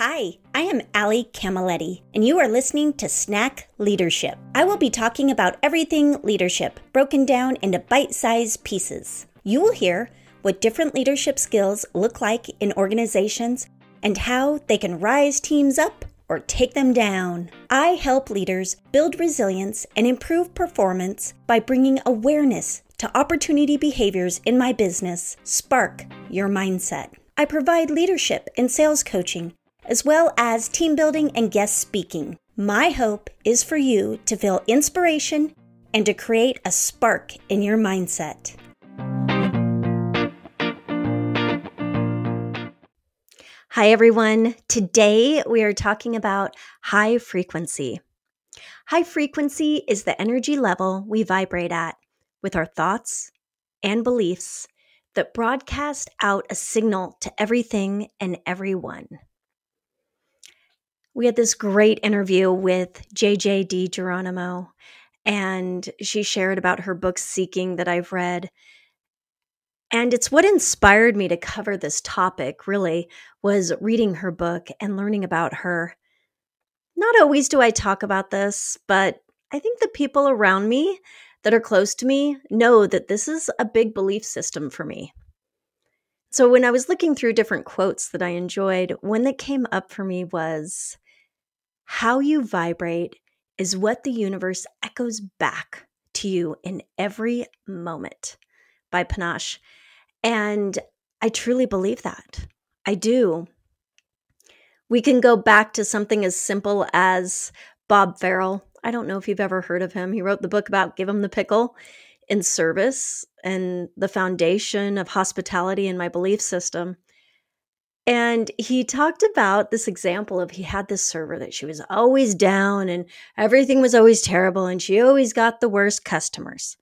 Hi, I am Allie Camaletti, and you are listening to Snack Leadership. I will be talking about everything leadership, broken down into bite-sized pieces. You will hear what different leadership skills look like in organizations and how they can rise teams up or take them down. I help leaders build resilience and improve performance by bringing awareness to opportunity behaviors in my business. Spark your mindset. I provide leadership and sales coaching, as well as team building and guest speaking. My hope is for you to feel inspiration and to create a spark in your mindset. Hi, everyone. Today we are talking about high frequency. High frequency is the energy level we vibrate at with our thoughts and beliefs that broadcast out a signal to everything and everyone. We had this great interview with JJ DiGeronimo, and she shared about her book Seeking that I've read. And it's what inspired me to cover this topic, really, was reading her book and learning about her. Not always do I talk about this, but I think the people around me that are close to me know that this is a big belief system for me. So when I was looking through different quotes that I enjoyed, one that came up for me was, "How you vibrate is what the universe echoes back to you in every moment," by Panache. And I truly believe that. I do. We can go back to something as simple as Bob Farrell. I don't know if you've ever heard of him. He wrote the book about Give 'em the Pickle in service and the foundation of hospitality in my belief system. And he talked about this example of he had this server that she was always down and everything was always terrible and she always got the worst customers.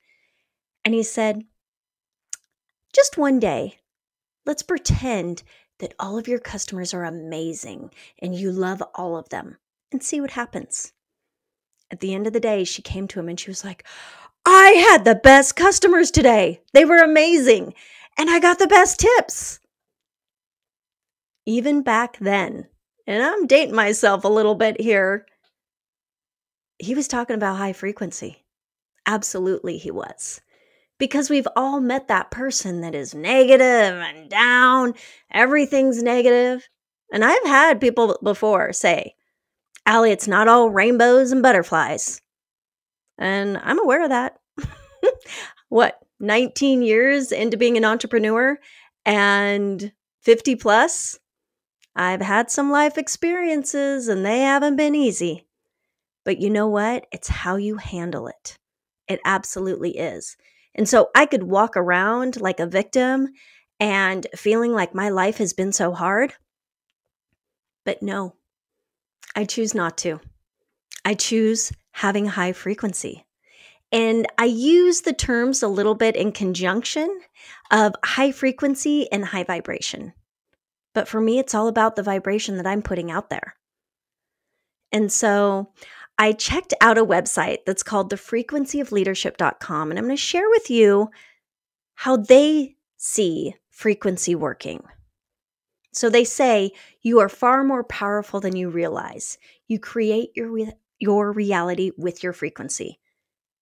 And he said, just one day, let's pretend that all of your customers are amazing and you love all of them and see what happens. At the end of the day, she came to him and she was like, "I had the best customers today. They were amazing. And I got the best tips." Even back then, and I'm dating myself a little bit here, he was talking about high frequency. Absolutely he was. Because we've all met that person that is negative and down. Everything's negative. And I've had people before say, "Allie, it's not all rainbows and butterflies." And I'm aware of that. 19 years into being an entrepreneur and 50 plus? I've had some life experiences and they haven't been easy. But you know what? It's how you handle it. It absolutely is. And so I could walk around like a victim and feeling like my life has been so hard. But no, I choose not to. I choose having high frequency. And I use the terms a little bit in conjunction of high frequency and high vibration. But for me, it's all about the vibration that I'm putting out there. And so I checked out a website that's called thefrequencyofleadership.com, and I'm going to share with you how they see frequency working. So they say you are far more powerful than you realize. You create your reality with your frequency.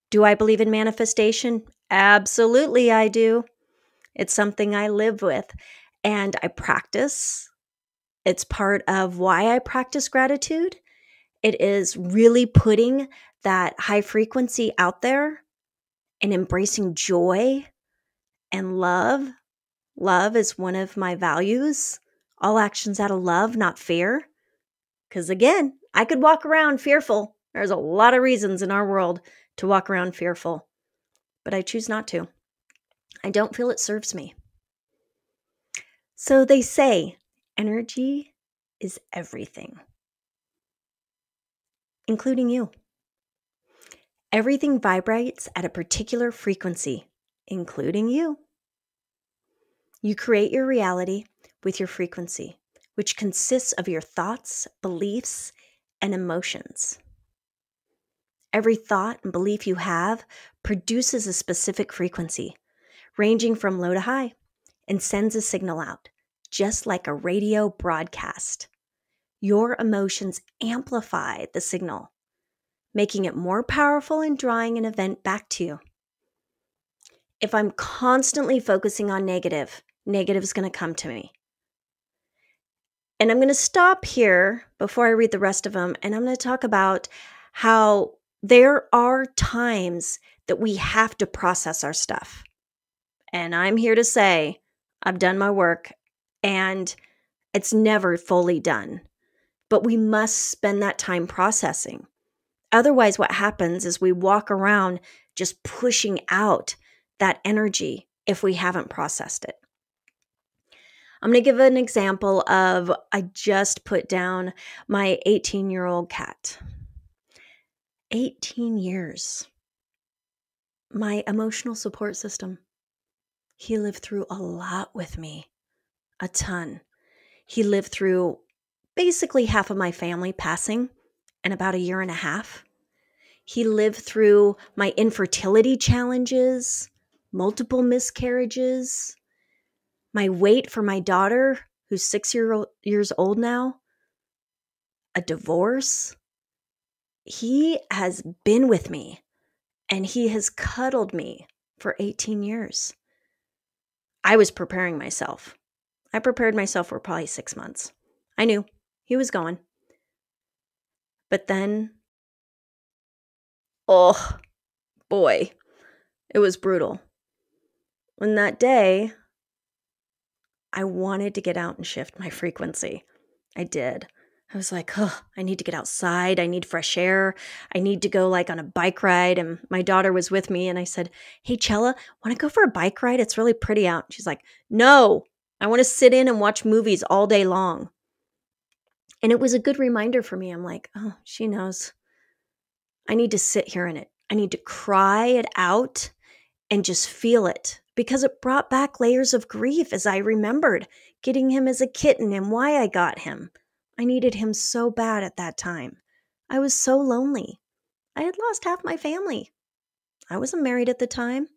Do I believe in manifestation? Absolutely, I do. It's something I live with and I practice. It's part of why I practice gratitude. It is really putting that high frequency out there and embracing joy and love. Love is one of my values. All actions out of love, not fear. Because again, I could walk around fearful. There's a lot of reasons in our world to walk around fearful, but I choose not to. I don't feel it serves me. So they say energy is everything, including you. Everything vibrates at a particular frequency, including you. You create your reality with your frequency, which consists of your thoughts, beliefs, and emotions. Every thought and belief you have produces a specific frequency, ranging from low to high, and sends a signal out, just like a radio broadcast. your emotions amplify the signal, making it more powerful and drawing an event back to you. If I'm constantly focusing on negative is going to come to me. And I'm going to stop here before I read the rest of them, and I'm going to talk about how there are times that we have to process our stuff. And I'm here to say I've done my work, and it's never fully done. But we must spend that time processing. Otherwise, what happens is we walk around just pushing out that energy if we haven't processed it. I'm going to give an example of, I just put down my 18-year-old cat. 18 years. My emotional support system. He lived through a lot with me. A ton. He lived through basically half of my family passing in about a year and a half. He lived through my infertility challenges, multiple miscarriages, my wait for my daughter, who's 6 years old now, a divorce. He has been with me, and he has cuddled me for 18 years. I was preparing myself. I prepared myself for probably 6 months. I knew he was going. But then, oh boy, it was brutal. On that day, I wanted to get out and shift my frequency. I did. I was like, oh, I need to get outside. I need fresh air. I need to go like on a bike ride. And my daughter was with me, and I said, hey, Chella, want to go for a bike ride? It's really pretty out. She's like, no, I want to sit in and watch movies all day long. And it was a good reminder for me. I'm like, oh, she knows. I need to sit here in it. I need to cry it out and just feel it, because it brought back layers of grief as I remembered getting him as a kitten and why I got him. I needed him so bad at that time. I was so lonely. I had lost half my family. I wasn't married at the time.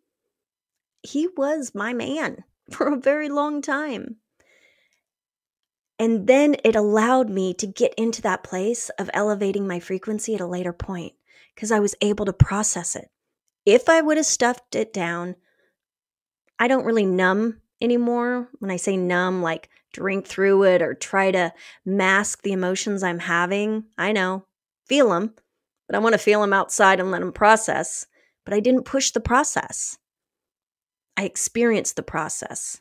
He was my man for a very long time. And then it allowed me to get into that place of elevating my frequency at a later point, because I was able to process it. If I would have stuffed it down, I don't really numb anymore. When I say numb, like drink through it or try to mask the emotions I'm having. I know, feel them, but I want to feel them outside and let them process. But I didn't push the process. I experienced the process.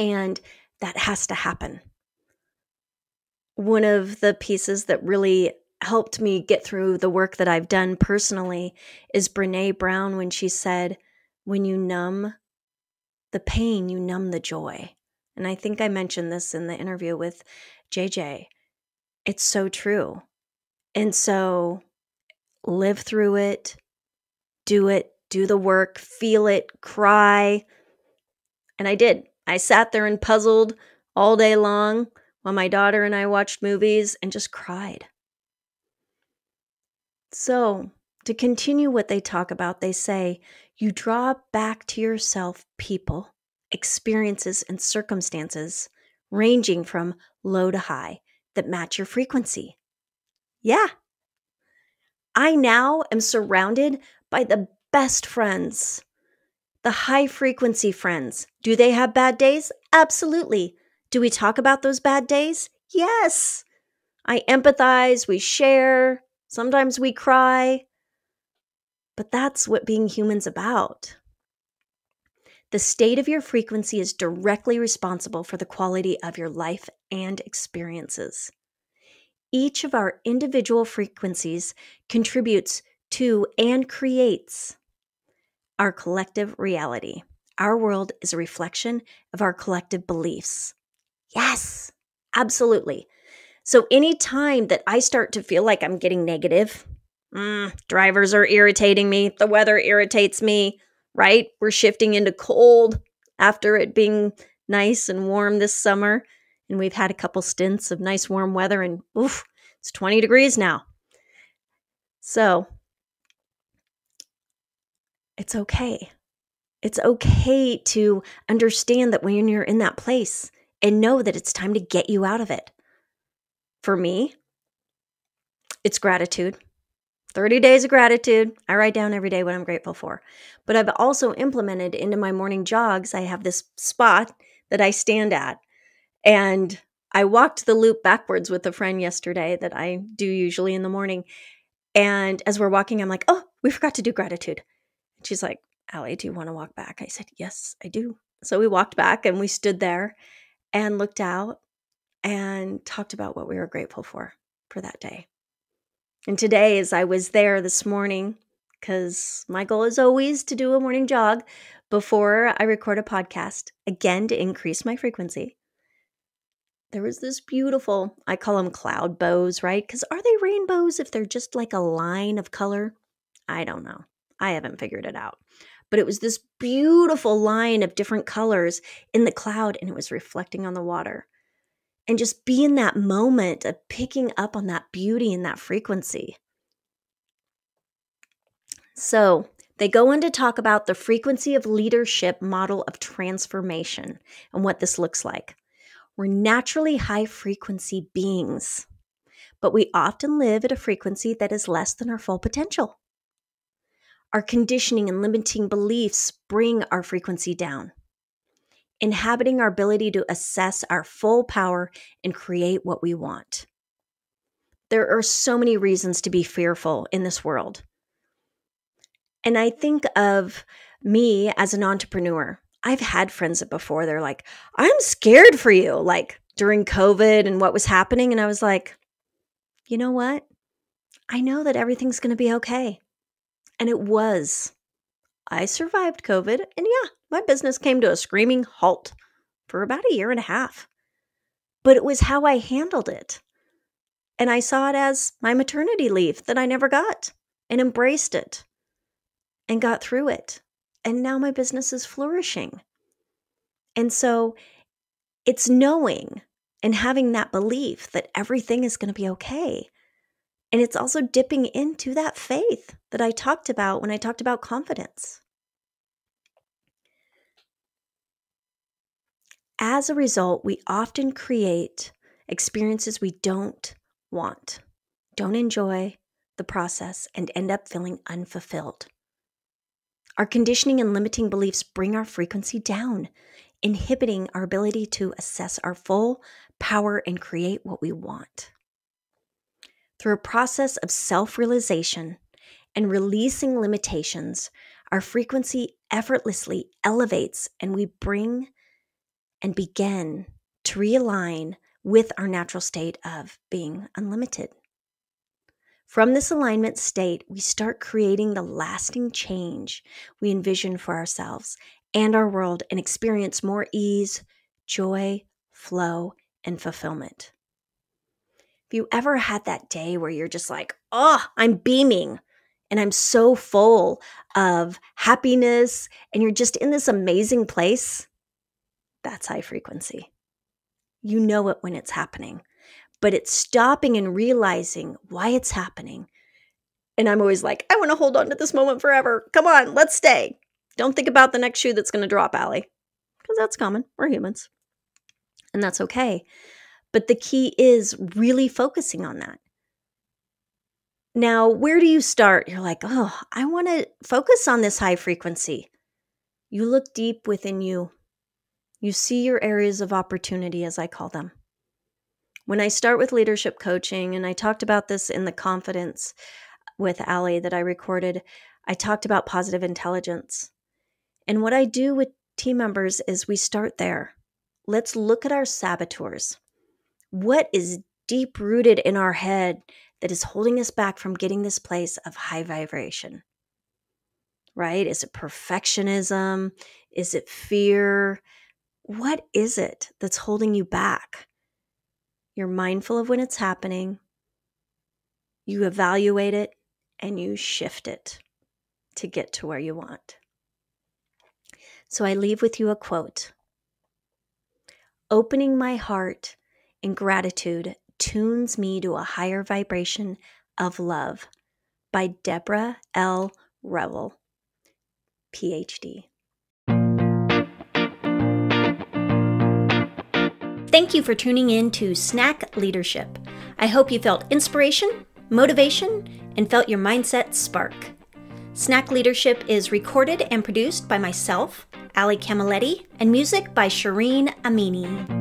And that has to happen. One of the pieces that really helped me get through the work that I've done personally is Brené Brown, when she said, when you numb the pain, you numb the joy. And I think I mentioned this in the interview with JJ. It's so true. And so live through it, do the work, feel it, cry. And I did. I sat there and puzzled all day long while my daughter and I watched movies and just cried. So, to continue what they talk about, they say, you draw back to yourself people, experiences, and circumstances ranging from low to high that match your frequency. Yeah. I now am surrounded by the best friends, the high frequency friends. Do they have bad days? Absolutely. Do we talk about those bad days? Yes. I empathize, we share. Sometimes we cry, but that's what being human's about. The state of your frequency is directly responsible for the quality of your life and experiences. Each of our individual frequencies contributes to and creates our collective reality. Our world is a reflection of our collective beliefs. Yes, absolutely. So anytime that I start to feel like I'm getting negative, drivers are irritating me, the weather irritates me, right? We're shifting into cold after it being nice and warm this summer. And we've had a couple stints of nice warm weather, and it's 20 degrees now. So it's okay. It's okay to understand that when you're in that place and know that it's time to get you out of it. for me, it's gratitude. 30 days of gratitude. I write down every day what I'm grateful for. But I've also implemented into my morning jogs, I have this spot that I stand at. And I walked the loop backwards with a friend yesterday that I do usually in the morning. And as we're walking, I'm like, oh, we forgot to do gratitude. And she's like, Allie, do you want to walk back? I said, yes, I do. So we walked back and we stood there and looked out and talked about what we were grateful for that day. And today, as I was there this morning, because my goal is always to do a morning jog before I record a podcast, again, to increase my frequency. There was this beautiful, I call them cloud bows, right? Because are they rainbows if they're just like a line of color? I don't know. I haven't figured it out. But it was this beautiful line of different colors in the cloud, and it was reflecting on the water. And just be in that moment of picking up on that beauty and that frequency. So they go on to talk about the frequency of leadership model of transformation and what this looks like. We're naturally high frequency beings, but we often live at a frequency that is less than our full potential. Our conditioning and limiting beliefs bring our frequency down, inhibiting our ability to assess our full power and create what we want. There are so many reasons to be fearful in this world. And I think of me as an entrepreneur. I've had friends that before, they're like, I'm scared for you, like during COVID and what was happening. And I was like, you know what? I know that everything's going to be okay. And it was. I survived COVID, and yeah, my business came to a screaming halt for about a year and a half. But it was how I handled it. And I saw it as my maternity leave that I never got, and embraced it and got through it. And now my business is flourishing. And so it's knowing and having that belief that everything is going to be okay. And it's also dipping into that faith that I talked about when I talked about confidence. As a result, we often create experiences we don't want, don't enjoy the process, and end up feeling unfulfilled. Our conditioning and limiting beliefs bring our frequency down, inhibiting our ability to assess our full power and create what we want. Through a process of self-realization and releasing limitations, our frequency effortlessly elevates, and we bring and begin to realign with our natural state of being unlimited. From this alignment state, we start creating the lasting change we envision for ourselves and our world, and experience more ease, joy, flow, and fulfillment. If you ever had that day where you're just like, oh, I'm beaming and I'm so full of happiness and you're just in this amazing place, that's high frequency. You know it when it's happening, but it's stopping and realizing why it's happening. And I'm always like, I want to hold on to this moment forever. Come on, let's stay. Don't think about the next shoe that's going to drop, Allie, because that's common. We're humans. And that's okay. But the key is really focusing on that. Now, where do you start? You're like, oh, I want to focus on this high frequency. You look deep within you. You see your areas of opportunity, as I call them. When I start with leadership coaching, and I talked about this in the confidence with Allie that I recorded, I talked about positive intelligence. And what I do with team members is we start there. Let's look at our saboteurs. What is deep rooted in our head that is holding us back from getting this place of high vibration? Right? Is it perfectionism? Is it fear? What is it that's holding you back? You're mindful of when it's happening. You evaluate it and you shift it to get to where you want. So I leave with you a quote. Opening my heart in gratitude tunes me to a higher vibration of love, by Debra L. Reble, PhD. Thank you for tuning in to Snack Leadership. I hope you felt inspiration, motivation, and felt your mindset spark. Snack Leadership is recorded and produced by myself, Ali Camilletti, and music by Shireen Amini.